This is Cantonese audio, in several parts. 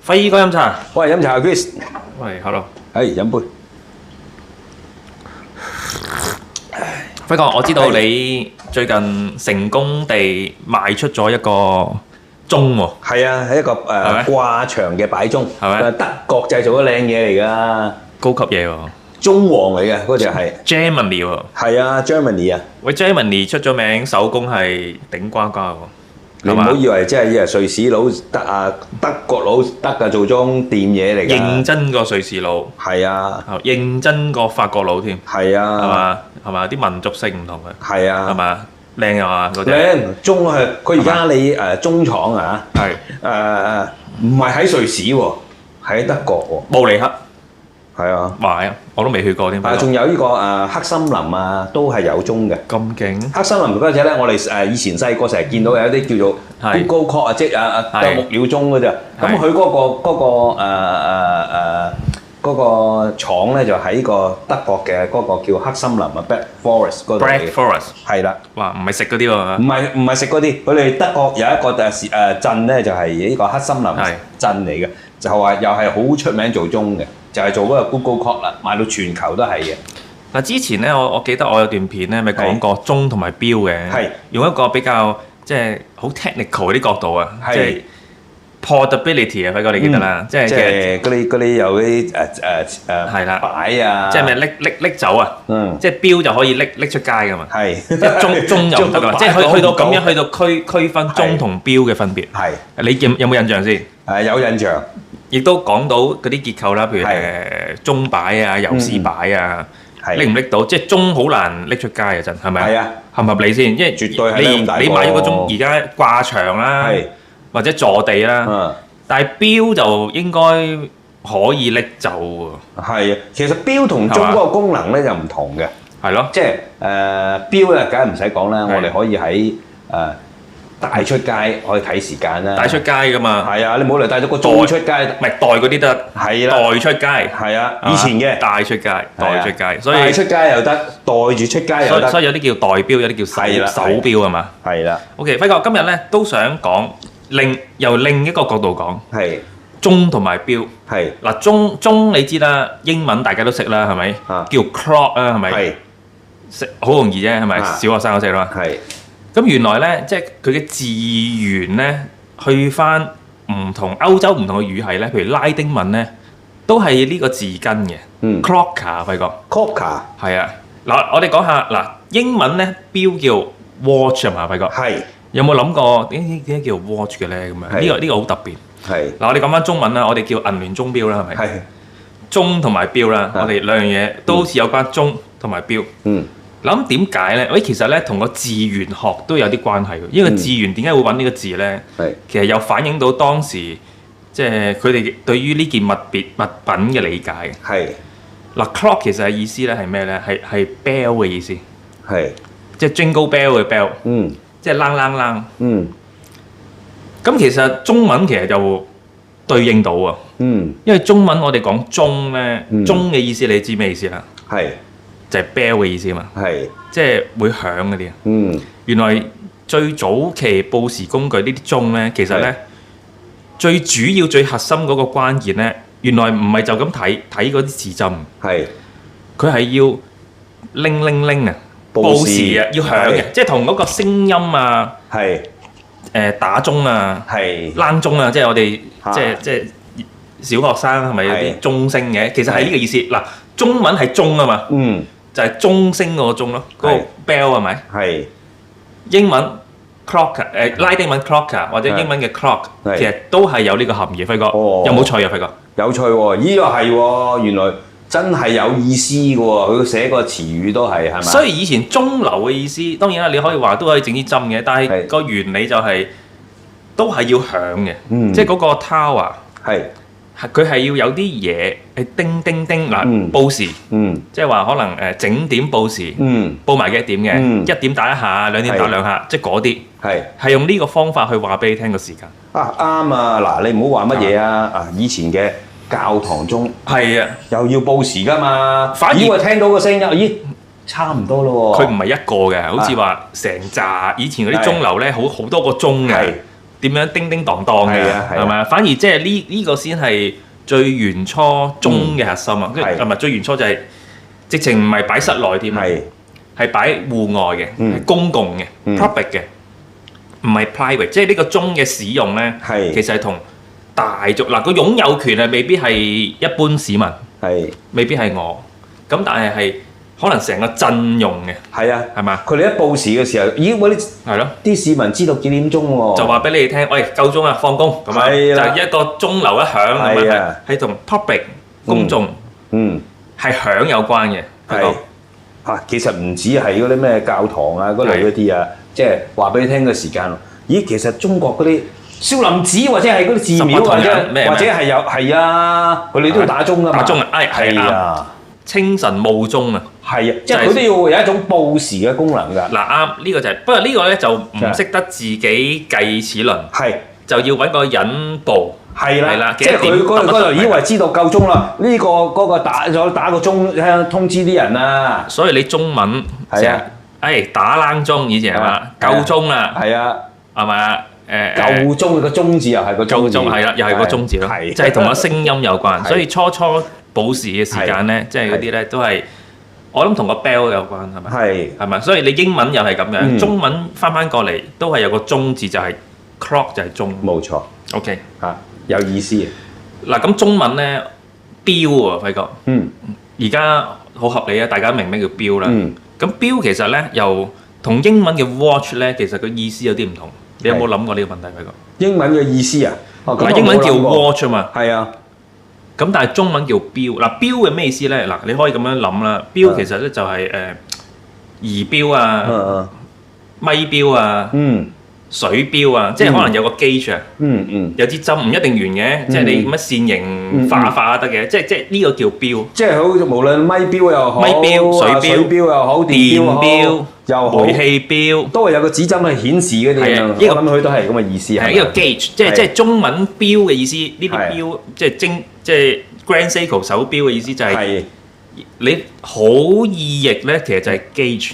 輝哥飲茶，喂，飲茶啊 Chris，喂，hello，飲杯。輝哥，我知道你最近成功地賣出咗一個鐘喎，係啊，係一個咪掛牆嘅擺鐘，係咪德國製造嘅靚嘢嚟㗎，高級嘢喎鐘王嚟嘅嗰隻係。 ，Germany 喎，係啊，Germany 啊，喂，Germany 出咗名，手工係頂呱呱喎，你唔好以為即係瑞士佬得啊，德國佬得㗎做鐘掂嘢嚟㗎。認真過瑞士佬，係啊，認真過法國佬添，係係啊，嘛？係嘛？啲民族性唔同嘅，係啊，係嘛？靚啊嘛嗰隻，靚鐘係佢而家你鐘廠啊係唔係喺瑞士喎，喺德國慕尼黑，喎，係啊。哇！我都未去過添，仲有呢個黑森林啊，都係有鐘嘅。咁勁，黑森林嗰隻咧，我哋以前細個成日見到有一啲叫做係 Google Clock 啊，即係係木鳥鐘嗰隻。咁係佢嗰個廠咧就喺個德國嘅嗰個叫黑森林啊 （Black Forest） 嗰度嚟 Black 嘅。 Forest，係啦，哇！唔係食嗰啲喎，唔係食嗰啲，佢哋德國有一個鎮咧，就係呢個黑森林係鎮嚟嘅，就話又係好出名做鐘嘅，就係做嗰個 Google Clock 啦，賣到全球都係嘅。嗱，之前咧，我記得我有段片咧，咪講過鐘同埋錶嘅，係用一個比較即係好 technical 啲角度啊，係即係 portability 啊，輝哥你記得啦，即係即係嗰啲有啲係啦擺啊，即係咩拎走啊，即係錶就可以拎出街噶嘛，係即係鐘又唔得噶啦，即係去到咁樣去到區分鐘同錶嘅分別，係你有冇印象先？有印象，亦都講到嗰啲結構啦，譬如係鐘擺啊、有絲擺啊。係拎唔拎到？即係鐘好難拎出街啊！真係咪？係啊，合唔合理先？因為絕對係拎咁大個你買咗個鐘，而家掛牆啦，係或者坐地啦，但係錶就應該可以拎走喎。係啊，其實錶同鐘嗰個功能咧就唔同嘅，係咯，即係錶咧，梗係唔使講啦，係我哋可以喺帶出街可以睇時間啦，帶出街噶嘛，係啊，你冇嚟帶咗個鐘出街，唔係袋嗰啲得，係啦，袋出街，係啊，以前嘅帶出街，袋出街，所以帶出街又得，袋住出街又得，所以有啲叫代錶，有啲叫係啦手錶係嘛係啦， ？OK，輝哥今日咧都想講由另一個角度講係鐘同埋錶。係嗱，鐘你知啦，英文大家都識啦，係咪？叫 clock 啊，係咪？係識好容易啫，係咪？小學生都識啦。係咁原來咧，即係佢嘅字源咧，去翻唔同歐洲唔同嘅語系咧，譬如拉丁文咧，都係呢個字根嘅。clocker 輝哥。Clocker 係啊，嗱，我哋講下嗱，英文咧錶叫 watch 啊嘛，輝哥。係有冇諗過點解叫 watch 嘅咧？咁樣呢個好特別。係嗱，我哋講翻中文啦，我哋叫銀聯鐘錶啦，係咪？係鐘同埋錶啦，我哋兩樣嘢都好似有關鐘同埋錶。諗點解咧？喂，其實咧同個字源學都有啲關係嘅。因為個字源點解會揾呢個字咧？其實又反映到當時即係佢哋對於呢件物品嘅理解。係嗱，clock 其實嘅意思咧係咩咧？係 bell 嘅意思，係即係 jingle bell 嘅 bell，即係啷啷啷。咁其實中文其實就對應到啊，因為中文我哋講鐘咧，鐘嘅意思你知咩意思啦？係就係 bell 嘅意思嘛，係即係會響嗰啲啊。原來最早期報時工具呢啲鐘咧，其實咧最主要最核心嗰個關鍵咧，原來唔係就咁睇嗰啲字針，係佢係要鈴鈴鈴啊，報時啊，要響嘅，即係同嗰個聲音啊，係打鐘啊，係啷鐘啊，即係我哋即係小學生係咪有啲鐘聲嘅？其實係呢個意思。嗱，中文係鐘啊嘛，就係鐘聲嗰個鐘咯，嗰個 bell 係咪？係英文 clocker，拉丁文 clocker 或者英文嘅 clock，其實都係有呢個含義。輝哥有冇趣啊？輝哥有趣喎，呢個係喎，原來真係有意思嘅喎，佢寫個詞語都係咪？所以以前鐘樓嘅意思，當然啦，你可以話都可以整啲針嘅，但係個原理就係都係要響嘅，即係嗰個 tower 係佢係要有啲嘢係叮叮叮嗱報時，即係話可能整點報時，報埋幾點嘅，一點打一下，兩點打兩下，即係嗰啲係用呢個方法去話俾你聽個時間。啊啱啊！嗱，你唔好話乜嘢啊！以前嘅教堂鐘係啊，又要報時㗎嘛，反而我聽到個聲音，咦，差唔多咯喎。佢唔係一個嘅，好似話成紮以前嗰啲鐘樓咧，好多個鐘嘅。點樣叮叮當當嘅，係咪？反而即係呢個先係最原初鐘嘅核心啊！係咪最原初就係直情唔係擺室內添，係擺戶外嘅，係公共嘅 public 嘅，唔係 private。即係呢個鐘嘅使用咧，其實係同大眾嗱個擁有權係未必係一般市民，未必係我。咁但係可能成個陣容嘅，係嘛？佢哋一報時嘅時候，咦？嗰啲係咯，啲市民知道幾點鐘喎？就話俾你哋聽，喂，夠鐘啦，放工咁樣，就一個鐘樓一響咁樣，係同 public 公眾係響有關嘅。其實唔止係嗰啲咩教堂啊嗰類嗰啲啊，即係話俾你聽嘅時間。咦？其實中國嗰啲少林寺或者係嗰啲寺廟或者係有佢哋都要打鐘㗎嘛。打鐘啊！係啊！清晨冒鐘啊！係啊，即係佢都要有一種報時嘅功能㗎。嗱啱，呢個就係，不過呢個咧就唔識得自己計齒輪，就要揾個人報。係啦，即係佢嗰度以為知道夠鐘啦，呢個嗰個打個鐘通知啲人啊。所以你中文打冷鐘以前係嘛？夠鐘啦，係咪？夠鐘個鐘字又係個鐘字，係啦，又係個鐘字咯，就係同個聲音有關。所以初報時嘅時間咧，即係嗰啲咧都係。我諗同個 bell 有關係咪？係咪？所以你英文又係咁樣，中文翻過嚟都係有個鐘字，就係 clock 就係鐘。冇錯。OK 有意思。嗱咁中文咧錶喎，輝哥。而家好合理啊！大家明咩叫錶啦？咁錶其實咧又同英文嘅 watch 咧，其實個意思有啲唔同。你有冇諗過呢個問題，輝哥？英文嘅意思啊？嗱，英文叫 watch 啊嘛。係啊。咁但係中文叫錶，嗱錶嘅咩意思咧？嗱你可以咁樣諗啦，錶其實咧就係儀錶啊、咪錶啊、水錶啊，即係可能有個 gauge 啊，有支針唔一定圓嘅，即係你乜線形化下得嘅，即係呢個叫錶。即係好無論咪錶又好，咪錶、水錶又好、電錶又好、煤氣錶，都係有個指針去顯示嗰啲。係啊，我諗佢都係咁嘅意思。係呢個 gauge，即係中文錶嘅意思。呢啲錶即係 Grand Seiko 手錶嘅意思就係你好意譯咧，其實就係 gauge，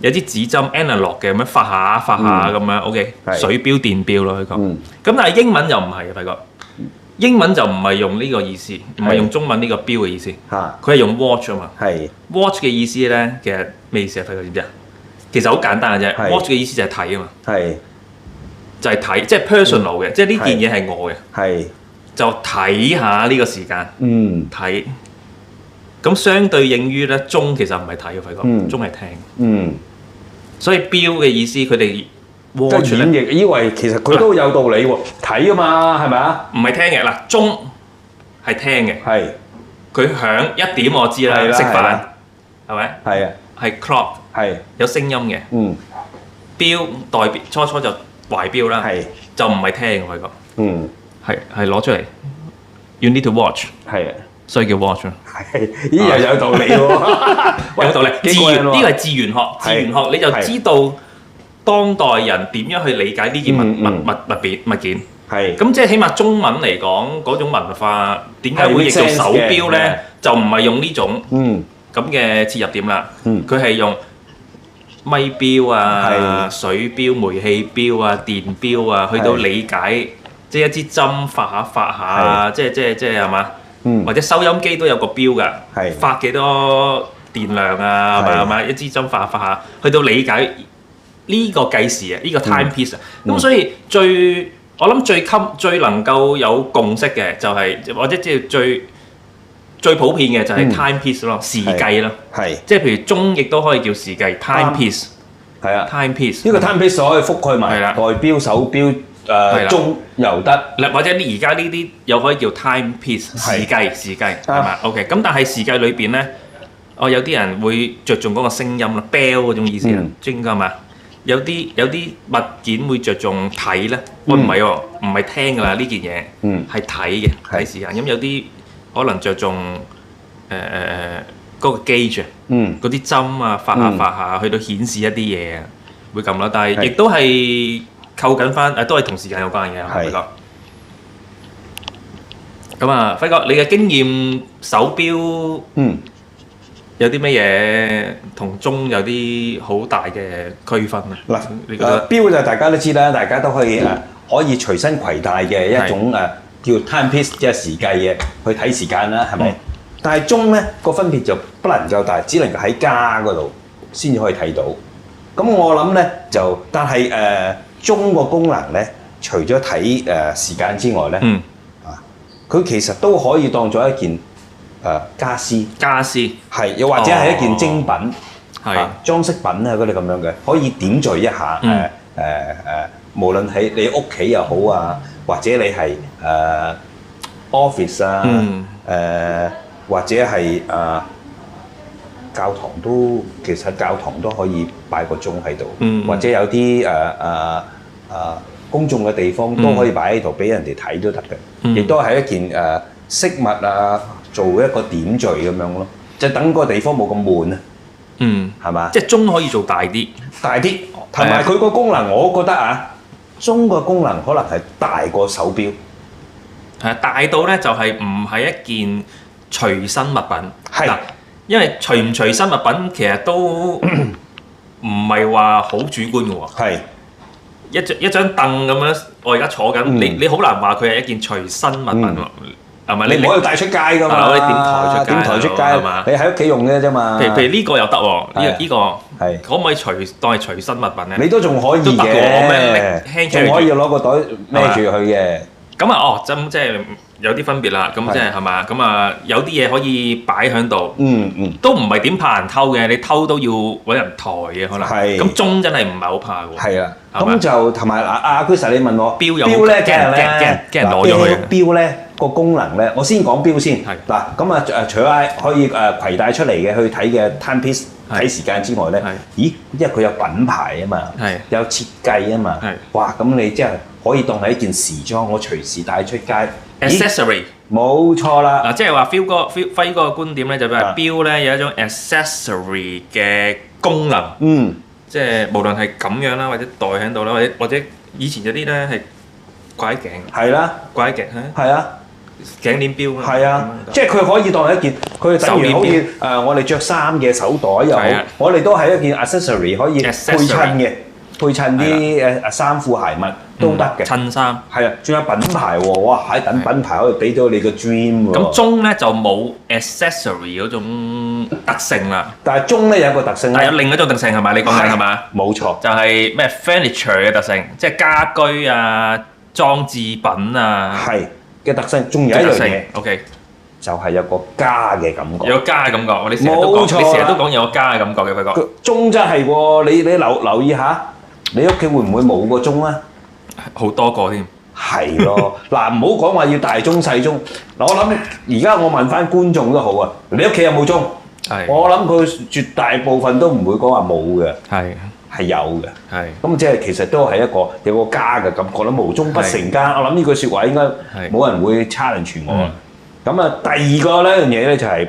有啲指針 analog 嘅咁樣發下咁樣 ，OK， 水錶、電錶咯，佢講。咁但係英文又唔係嘅，發覺英文就唔係用呢個意思，唔係用中文呢個錶嘅意思，佢係用 watch 啊嘛。watch 嘅意思咧，其實咩意思啊？發覺知唔知啊？其實好簡單嘅啫 ，watch 嘅意思就係睇啊嘛，就係睇，即係 personal 嘅，即係呢件嘢係我嘅。就睇下呢個時間，睇。咁相對應於咧，鐘其實唔係睇嘅，輝哥，鐘係聽。所以錶嘅意思，佢哋 watch 演繹，以為其實佢都有道理喎，睇啊嘛，係咪啊？唔係聽嘅，嗱，鐘係聽嘅，佢響1點我知啦，食飯係咪？係啊，係 clock，有聲音嘅。錶代表初就懷錶啦，就唔係聽嘅，輝哥。係攞出嚟 ，you need to watch， 所以叫 watch 咯。咦又有道理喎，有道理。呢個係字源學，字源學你就知道當代人點樣去理解呢件物件。咁即係起碼中文嚟講，嗰種文化點解會譯做手錶咧？就唔係用呢種咁嘅切入點啦。佢係用咪錶啊、水錶、煤氣錶啊、電錶啊，去到理解。即係一支針發下，即係嘛？或者收音機都有個錶㗎，發幾多電量啊？係咪？一支針發下，去到理解呢個計時啊，呢個 time piece 啊。咁所以我諗最能夠有共識嘅就係，或者即係最普遍嘅就係 time piece 咯，時計咯。即係譬如鐘亦都可以叫時計 time piece。係啊 ，time piece。呢個 time piece 可以覆蓋埋代錶、手錶。鐘又得，或者而家呢啲又可以叫 time piece 時計係嘛 ？OK， 咁但係時計裏邊咧，有啲人會着重嗰個聲音咯 ，bell 嗰種意思啦，應該係嘛？有啲物件會着重睇咧，唔係喎，唔係聽㗎啦呢件嘢，係睇嘅睇時間。咁有啲可能着重嗰個 gauge，嗰啲針啊發下去到顯示一啲嘢啊，會咁啦。但係亦都係。扣緊翻，都係同時間有關嘅，輝哥。咁啊，輝哥，你嘅經驗手錶，有啲乜嘢同鐘有啲好大嘅區分啊？嗱，你覺得錶就大家都知啦，大家都可以可以隨身攜帶嘅一種叫 timepiece， 即係時計嘅去睇時間啦，係咪？但係鐘咧個分別就不能夠大，只能夠喺家嗰度先至可以睇到。咁我諗咧就，但係鐘個功能咧，除咗睇時間之外咧，佢其實都可以當作一件家私，係又或者係一件精品，裝飾品啊嗰啲咁樣嘅，可以點綴一下無論喺你屋企又好啊，或者你係office 啊，或者係教堂都，其實教堂都可以擺個鐘喺度，或者有啲公眾嘅地方都可以擺喺度俾人哋睇都得嘅，亦都係一件飾物啊，做一個點綴咁樣咯，即係等個地方冇咁悶啊，係嘛？即係鐘可以做大啲，同埋佢個功能，我覺得鐘個功能可能係大過手錶，大到咧就係唔係一件隨身物品，嗱，因為隨唔隨身物品其實都唔係話好主觀嘅喎，一張凳咁樣，我而家坐緊，你好難話佢係一件隨身物品喎，係咪？你唔可以帶出街㗎嘛？你點抬出街係嘛？你喺屋企用嘅啫嘛。譬如呢個又得喎，呢個可唔可以當係隨身物品咧？你都仲可以嘅，仲可以攞個袋孭住佢嘅。咁即係有啲分別啦。咁即係係嘛？咁有啲嘢可以擺喺度，都唔係點怕人偷嘅。你偷都要揾人抬嘅可能。咁鐘真係唔係好怕喎。係啦。咁就同埋阿 Chris 你問我錶咧，驚人攞咗佢。錶咧個功能咧，我先講錶先。嗱，咁除咗可以攜帶出嚟嘅去睇嘅 timepiece 睇時間之外咧，咦？因為佢有品牌啊嘛，有設計啊嘛，哇！咁你即係可以當係一件時裝，我隨時帶出街。accessory 冇錯啦。嗱，即係話輝哥嘅觀點咧，就係錶咧有一種 accessory 嘅功能。即係無論係咁樣啦，或者袋喺度啦，或者以前有啲咧係掛喺頸。係啦，掛喺頸。係啊，頸鏈錶。係啊，即係佢可以當係一件，佢等於好似我哋着衫嘅手袋又好，我哋都係一件 accessory 可以配襯嘅。配襯啲衫褲鞋襪都得嘅，襯衫係啊，仲有品牌喎，哇！喺等品牌可以俾到你個 dream 喎。咁鐘咧就冇 accessory 嗰種特性啦。但係鐘咧有一個特性，但係有另一種特性係咪？你講緊係嘛？冇錯，就係咩 furniture 嘅特性，即係家居啊、裝置品啊，係嘅特性。仲有一樣嘢 ，OK， 就係有個家嘅感覺。有家嘅感覺，我哋成日都講，你成日都講有個家嘅感覺嘅，輝哥。鐘真係喎，你留意下。你屋企會唔會冇個鐘啊？好多個添。係咯，嗱，唔好講話要大鐘細鐘。嗱，我諗而家我問翻觀眾都好啊，你屋企有冇鐘？係。我諗佢絕大部分都唔會講話冇嘅。係有嘅。係。咁即係其實都係有個家嘅感覺啦。無鐘不成家，我諗呢句説話應該冇人會 challenge我。咁啊，第二個呢樣嘢咧就係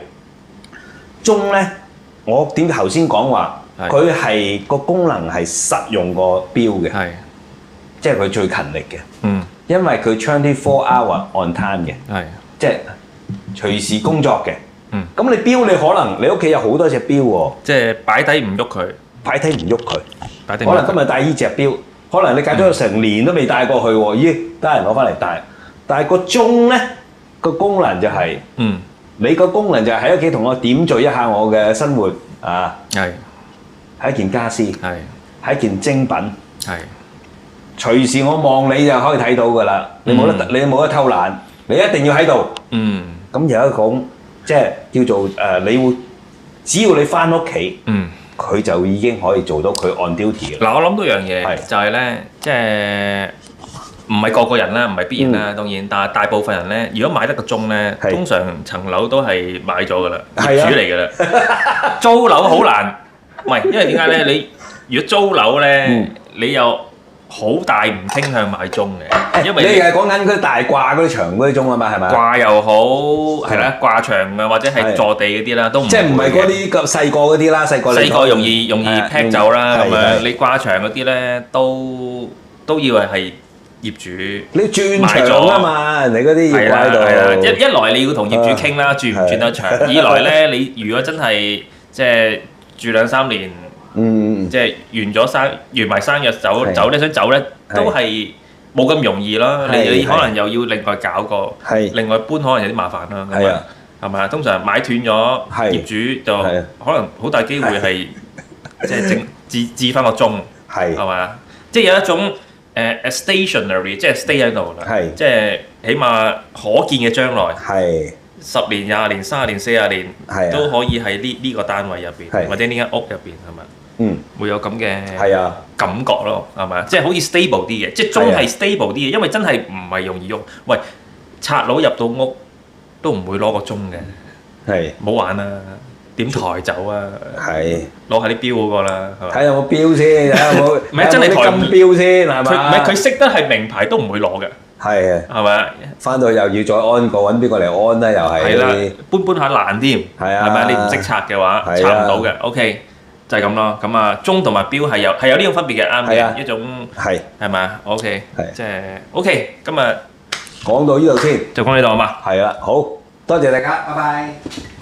鐘咧，我點頭先講話。佢係個功能係實用過錶嘅，即係佢最勤力嘅。因為佢 24 hour on time 嘅，即係隨時工作嘅。咁你錶你可能你屋企有好多隻錶喎，即係擺低唔喐佢，可能今日戴呢隻錶，可能你隔咗成年都未戴過去喎，咦？得閒攞翻嚟戴。但係個鐘咧個功能就係，你個功能就係喺屋企同我點綴一下我嘅生活啊。係一件家私，係一件精品，隨時我望你就可以睇到㗎啦。你冇得偷懶，你一定要喺度。咁有一種即係叫做你會只要你翻屋企，佢就已經可以做到佢 on duty 嘅。嗱，我諗到樣嘢就係咧，即係唔係個個人啦，唔係必然啦，當然，但係大部分人咧，如果買得個鐘咧，通常層樓都係買咗㗎啦，業主嚟㗎啦，租樓好難。唔係，因為點解咧？你如果租樓咧，你又好大唔傾向買鐘嘅，因為你係講緊嗰啲大掛嗰啲牆嗰啲鐘啊嘛，係咪？掛又好，係啦，掛牆啊，或者係坐地嗰啲啦，都唔即係唔係嗰啲咁細個嗰啲啦，細個容易劈走啦，咁樣你掛牆嗰啲咧都以為係業主你轉牆啊嘛，人哋嗰啲要掛喺度。一來你要同業主傾啦，轉唔轉得牆；二來咧，你如果真係即係住2-3年，即係完埋生約走咧，想走咧，都係冇咁容易啦。你可能又要另外搞過，另外搬可能有啲麻煩啦。係啊，係咪啊？通常買斷咗，業主就可能好大機會係即係置翻個鐘，係咪啊？即係有一種stationary， 即係 stay 喺度啦，即係起碼可見嘅將來。10年、20年、30年、40年都可以喺呢個單位入邊，或者呢間屋入邊係咪？會有咁嘅感覺咯，係咪？即係好似 stable 啲嘅，即係鐘係 stable啲嘅，因為真係唔係容易喐。喂，賊佬入到屋都唔會攞個鐘嘅，唔好玩啦，點抬走啊？攞下啲錶嗰個啦，係咪？睇有冇錶先，睇有冇唔係真係抬金錶先係嘛？唔係佢識得係名牌都唔會攞嘅。係啊，係咪？翻到又要再安過，揾邊個嚟安咧？又係。係啦，搬下爛添。係啊。係咪？你唔識拆嘅話，拆唔到嘅。OK，就係咁咯。咁啊，鐘同埋錶係有呢種分別嘅，啱嘅一種。係咪啊 ？OK，即係 OK。今日講到呢度先，就講呢度好嘛？係啦，好多謝大家，拜拜。